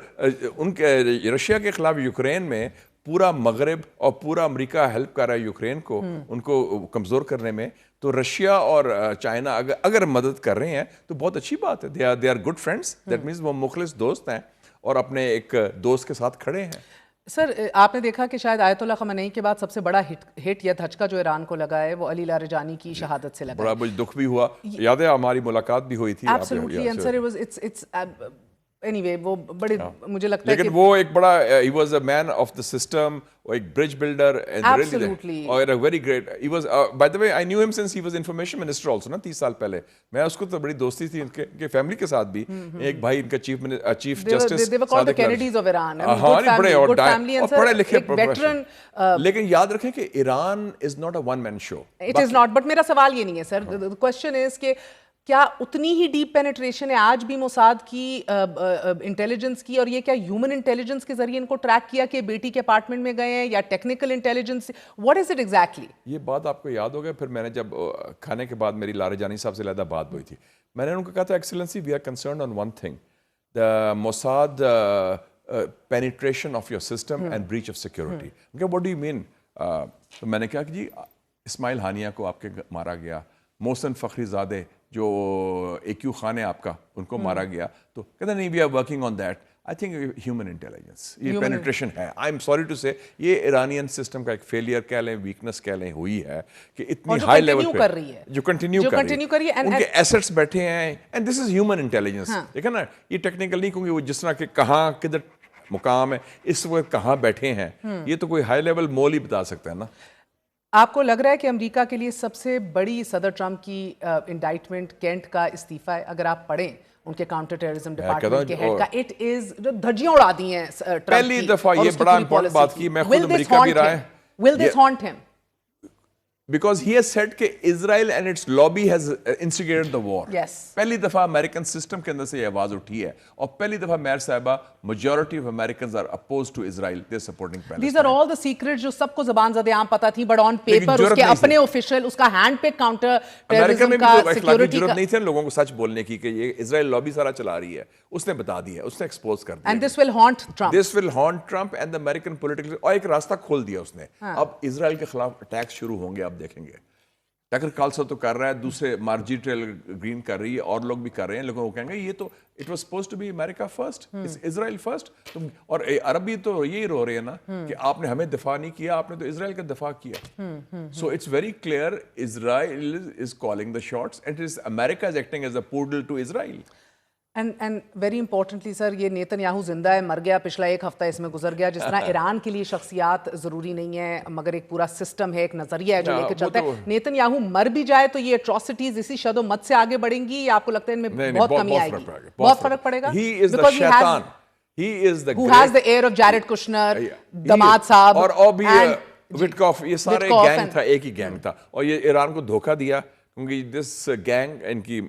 ان کے رشیا کے خلاف یوکرین میں پورا مغرب اور پورا امریکہ ہیلپ کر رہا ہے یوکرین کو ان کو کمزور کرنے میں، تو رشیا اور چائنا اگر مدد کر رہے ہیں تو بہت اچھی بات ہے. they are good friends. That means وہ مخلص دوست ہیں اور اپنے ایک دوست کے ساتھ کھڑے ہیں. سر آپ نے دیکھا کہ شاید آیت اللہ خمینی کے بعد سب سے بڑا ہٹ یا دھچکا جو ایران کو لگا ہے وہ علی لاریجانی کی شہادت سے لگا. بڑا مجھے دکھ بھی ہوا. یاد ہے ہماری ملاقات بھی ہوئی تھی. Absolutely, and sir, it's anyway وہ بڑے مجھے لگتا ہے لیکن وہ ایک بڑا he was a man of the system, ایک bridge builder and Absolutely. really a very great he was by the way I knew him since he was information minister also نا 30 سال پہلے. میں اس کو تو بڑی دوستی تھی ان کے فیملی کے ساتھ بھی. ایک بھائی ان کا chief justice they were called the Kennedys of Iran. good family اور پڑھے لکھے veteran. لیکن یاد رکھیں کہ Iran is not a one man show. It is not, but میرا سوال یہ نہیں ہے سر. The question is کہ کیا اتنی ہی ڈیپ پینیٹریشن ہے آج بھی موساد کی انٹیلیجنس کی، اور یہ کیا ہیومن انٹیلیجنس کے ذریعے ان کو ٹریک کیا کہ بیٹی کے اپارٹمنٹ میں گئے ہیں، یا technical intelligence? What is it exactly? یہ بات آپ کو یاد ہوگا. پھر میں نے جب کھانے کے بعد میری لاریجانی صاحب سے علیحدہ بات ہوئی تھی، میں نے ان کو کہا تھا excellency we are concerned on one thing, the Mossad penetration of your system and breach of security. Okay, what do you mean? تو میں نے کہا کہ جی اسماعیل ہانیہ کو آپ کے مارا گیا، محسن فخری زادے جو AQ خان ہے آپ کا، ان کو مارا گیا. تو کہتے نہیں we are working on that. I think human intelligence یہ پینیٹریشن ہے. آئی ایم سوری ٹو سے یہ ایرانین سسٹم کا ایک فیلئر کہہ لیں، ویکنس کہہ لیں، ہوئی ہے کہ اتنی ہائی لیول پہ جو کنٹینیو کر رہی ہے، ان کے ایسٹس بیٹھے ہیں. And this is human intelligence. دیکھیں نا یہ ٹیکنیکل نہیں، کیونکہ وہ جس طرح کہ کہاں کدھر مقام ہے، اس وقت کہاں بیٹھے ہیں، یہ تو کوئی ہائی لیول مول ہی بتا سکتا ہے نا. آپ کو لگ رہا ہے کہ امریکہ کے لیے سب سے بڑی صدر ٹرمپ کی انڈائٹمنٹ کینٹ کا استعفیٰ ہے؟ اگر آپ پڑھیں ان کے کاؤنٹر ٹیررزم ڈپارٹمنٹ کے ہیڈ کا، اٹ از دھجیاں اڑا دی ہیں پہلی دفعہ. یہ بڑا امپورٹنٹ بات کی، میں خود امریکہ بھی رہا ہے. Will this haunt him? Because he has said کہ Israel and its lobby has instigated the war. Yes. پہلی دفعہ امریکن سسٹم کے اندر سے یہ آواز اٹھی ہے، اور پہلی دفعہ میر صاحبہ majority of Americans are opposed to Israel. They're supporting Palestine. These are all the secrets جو سب کو زبان زدے عام پتہ تھی، but on paper اس کے اپنے official، اس کا ہینڈ پہ کاؤنٹر ٹیررزم کا سیکیورٹی کا. ضرورت نہیں تھی لوگوں کو سچ بولنے کی کہ یہ اسرائیل لابی سارا چلا رہی ہے. اس نے بتا دیا، اس نے ایکسپوز کر دیا. And this will haunt Trump. This will haunt Trump and the American political. اور ایک راستہ کھول دیا اس نے. اب اسرائیل کے خلاف اٹیک شروع ہوں گے، آپ دیکھیں گے ٹکر کالسا تو کر رہا ہے, دوسرے مارجی ٹریل گرین کر رہی ہے, اور لوگ بھی کر رہے ہیں, لیکن وہ کہیں گے یہ تو it was supposed to be America first, Israel first. اور عربی تو یہی رو رہے ہیں نا کہ آپ نے ہمیں دفاع نہیں کیا, آپ نے تو اسرائیل کا دفاع کیا. So it's very clear, Israel is calling the shots and it is America is acting as a poodle to Israel. And very importantly sir, یہ نیتن یاہو زندہ ہے, مر گیا, پچھلا ایک ہفتہ اس میں گزر گیا. جس طرح ایران کے لیے شخصیات ضروری نہیں ہے مگر ایک پورا سسٹم ہے, ایک نظریہ ہے جو لے کے چلتا ہے. نیتن یاہو مر بھی جائے تو یہ اٹراسٹیز اسی شد و مت سے آگے بڑھیں گی, یا آپ کو لگتا ہے ان میں بہت کمی آئے گی؟ بہت فرق پڑے گا. He is the شیطان, he is the who has the air of Jared Kushner, دماد صاحب اور بھی وٹکاف, یہ سارے گینگ تھا, ایک ہی گینگ تھا, اور یہ ایران کو دھوکہ دیا کیونکہ دس گینگ, ان کی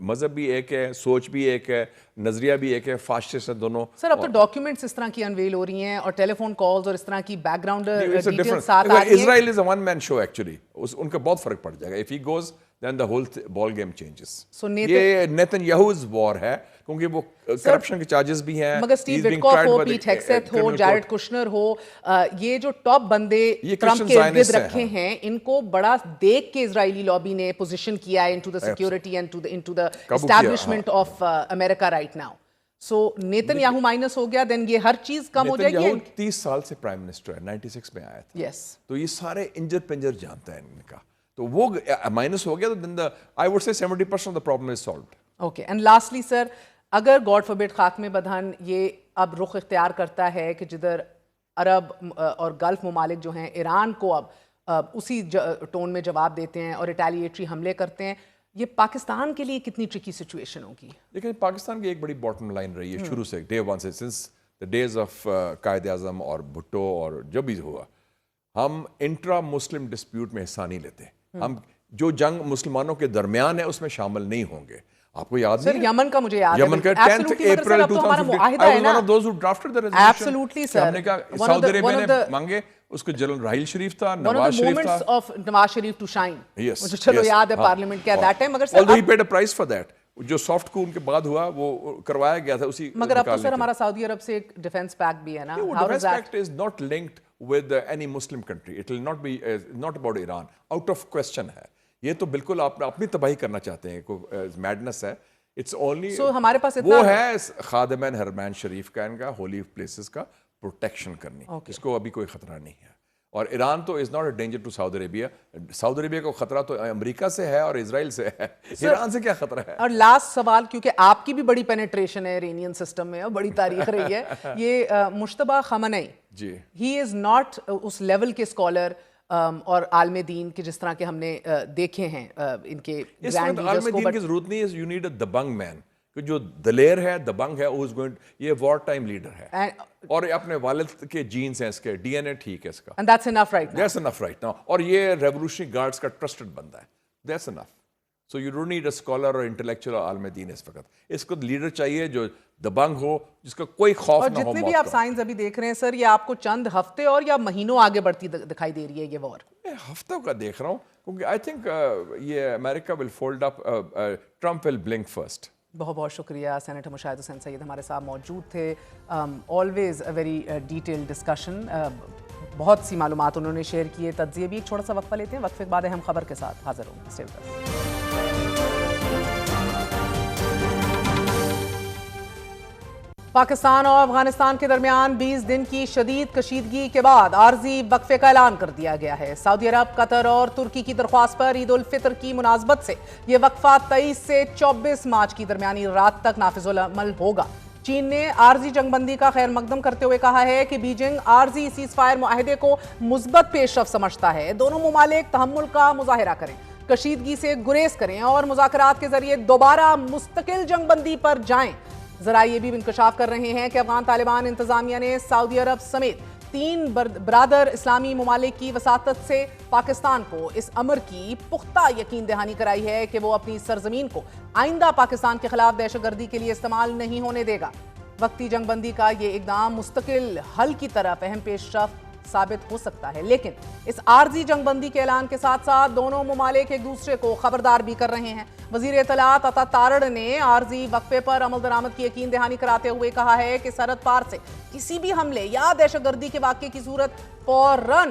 مذہب بھی ایک ہے, سوچ بھی ایک ہے, نظریہ بھی ایک ہے, فاشسٹ ہے دونوں. سر اب تو ڈاکیومنٹس اس طرح کی انویل ہو رہی ہیں اور ٹیلی فون کالز اور اس طرح کی بیک گراؤنڈ ڈیٹیلز ساتھ آ رہی ہیں. اسرائیل از اے ون مین شو ایکچولی, ان کا بہت فرق پڑ جائے گا. If he goes then the whole ball game changes. یہ نیتن یاہوز وار ہے کیونکہ وہ کرپشن کے چارجز بھی ہیں. مگر اسٹیو وٹکاف ہو, پیٹ ہیگسیتھ ہو, جیرڈ کشنر ہو, یہ جو ٹاپ بندے ٹرمپ کے ارد گرد رکھے ہیں, ان کو بڑا دیکھ کے اسرائیلی لابی نے پوزیشن کیا ہے into the security and into the establishment of America right now. So Netanyahu minus ہو گیا, دین یہ ہر چیز کم ہو جائے گی. 30 سال سے پرائم منسٹر ہے, 96 میں آیا تھا. یس, تو یہ سارے انجر پنجر جانتا ہے ان کا, تو وہ مائنس ہو گیا تو then I would say 70% of the problem is solved. Okay, and lastly sir, اگر گاڈ فوربڈ خاک میں بدہن یہ اب رخ اختیار کرتا ہے کہ جدھر عرب اور گلف ممالک جو ہیں ایران کو اب اسی ٹون میں جواب دیتے ہیں اور ریٹیلیٹری حملے کرتے ہیں, یہ پاکستان کے لیے کتنی ٹرکی سچویشن ہوگی؟ لیکن پاکستان کی ایک بڑی باٹم لائن رہی ہے شروع سے, ڈے ون سے, since the days of Quaid Azam اور بھٹو اور جو بھی ہوا, ہم انٹرا مسلم ڈسپیوٹ میں حصہ نہیں لیتے. ہم جو جنگ مسلمانوں کے درمیان ہے اس میں شامل نہیں ہوں گے. آپ کو یاد نہیں؟ یمن کا مجھے یاد ہے, یمن کا 10 April 2015 I was one of those who drafted the resolution. Absolutely sir. ہم نے کہا سعودی عربیہ نے مانگے, اس کو جنرل راحیل شریف تھا, نواز شریف تھا. One of the moments of Nawaz Sharif to shine. مجھے چلو یاد ہے پارلیمنٹ کے at that time. مگر سر although he paid a price for that, جو سافٹ کو ان کے بعد ہوا وہ کروایا گیا تھا اسی. مگر اب تو سر ہمارا سعودی عرب سے ایک ڈیفنس پیکٹ بھی ہے نا. How does that? Defense pact is not linked with any Muslim country. It will not be not about Iran. Out of question ہے یہ تو. بالکل آپ اپنی تباہی کرنا چاہتے ہیں, میڈنس ہے. It's only ہمارے پاس اتنا وہ ہے خادمین حرمین شریف کا, ان کا ہولی پلیسز کا پروٹیکشن کرنی, اس کو ابھی کوئی خطرہ نہیں ہے. اور ایران تو is not a danger to Saudi Arabia. سعودی عربیہ کو خطرہ تو امریکہ سے ہے اور اسرائیل سے ہے, ایران سے کیا خطرہ ہے؟ اور لاسٹ سوال, کیونکہ آپ کی بھی بڑی پینیٹریشن ہے ایرانین سسٹم میں اور بڑی تاریخ رہی ہے, یہ مجتبیٰ خامنئی, جی ہی از ناٹ اس لیول کے اسکالر اور عالم دین کے جس طرح کے ہم نے دیکھے ہیں ان کے گرینڈ لیڈرز کو. عالم دین کی ضرورت نہیں ہے, یو نیڈ اے دبنگ مین, کہ جو دلیر ہے, دبنگ ہے, یہ وار ٹائم لیڈر ہے اور اپنے والد کے جینز ہیں, اس کے ڈی این اے ٹھیک ہے اس کا. And that's enough right now. That's enough right now. اور یہ ریولوشنری گارڈز کا ٹرسٹڈ بندہ ہے. That's enough. So you don't need a scholar or intellectual عالم دین اس وقت. اس کو لیڈر چاہیے جو دبنگ ہو, جس کا کوئی خوف نہ ہو. اور جتنے بھی آپ سائنس ابھی دیکھ رہے ہیں سر, یہ آپ کو چند ہفتے اور یا مہینوں آگے بڑھتی دکھائی دے رہی ہے یہ وار؟ ہفتوں کا دیکھ رہا ہوں, کیونکہ آئی تھنک یہ امریکہ ول فولڈ اپ, ٹرمپ ول بلنک فرسٹ. بہت بہت شکریہ. سینیٹر مشاہد حسین سید ہمارے ساتھ موجود تھے. Always a very detail discussion, بہت سی معلومات انہوں نے شیئر کیے, تجزیے بھی. ایک چھوٹا سا وقفہ لیتے ہیں, وقفے کے بعد اہم خبر کے ساتھ حاضر ہوں گے. پاکستان اور افغانستان کے درمیان 20 دن کی شدید کشیدگی کے بعد عارضی وقفے کا اعلان کر دیا گیا ہے. سعودی عرب, قطر اور ترکی کی درخواست پر عید الفطر کی مناسبت سے یہ وقفہ 23 سے 24 مارچ کی درمیانی رات تک نافذ العمل ہوگا. چین نے عارضی جنگ بندی کا خیر مقدم کرتے ہوئے کہا ہے کہ بیجنگ عارضی سیز فائر معاہدے کو مثبت پیش رفت سمجھتا ہے. دونوں ممالک تحمل کا مظاہرہ کریں, کشیدگی سے گریز کریں اور مذاکرات کے ذریعے دوبارہ مستقل جنگ بندی پر جائیں. ذرائع یہ بھی انکشاف کر رہے ہیں کہ افغان طالبان انتظامیہ نے سعودی عرب سمیت 3 برادر اسلامی ممالک کی وساطت سے پاکستان کو اس امر کی پختہ یقین دہانی کرائی ہے کہ وہ اپنی سرزمین کو آئندہ پاکستان کے خلاف دہشت گردی کے لیے استعمال نہیں ہونے دے گا. وقتی جنگ بندی کا یہ اقدام مستقل حل کی طرف اہم پیش رفت ثابت ہو سکتا ہے, لیکن اس عارضی جنگ بندی کے اعلان کے ساتھ ساتھ دونوں ممالک ایک دوسرے کو خبردار بھی کر رہے ہیں. وزیر اطلاعات عطا تارڑ نے عارضی وقفے پر عمل درآمد کی یقین دہانی کراتے ہوئے کہا ہے کہ سرحد پار سے کسی بھی حملے یا دہشت گردی کے واقعے کی صورت فوراً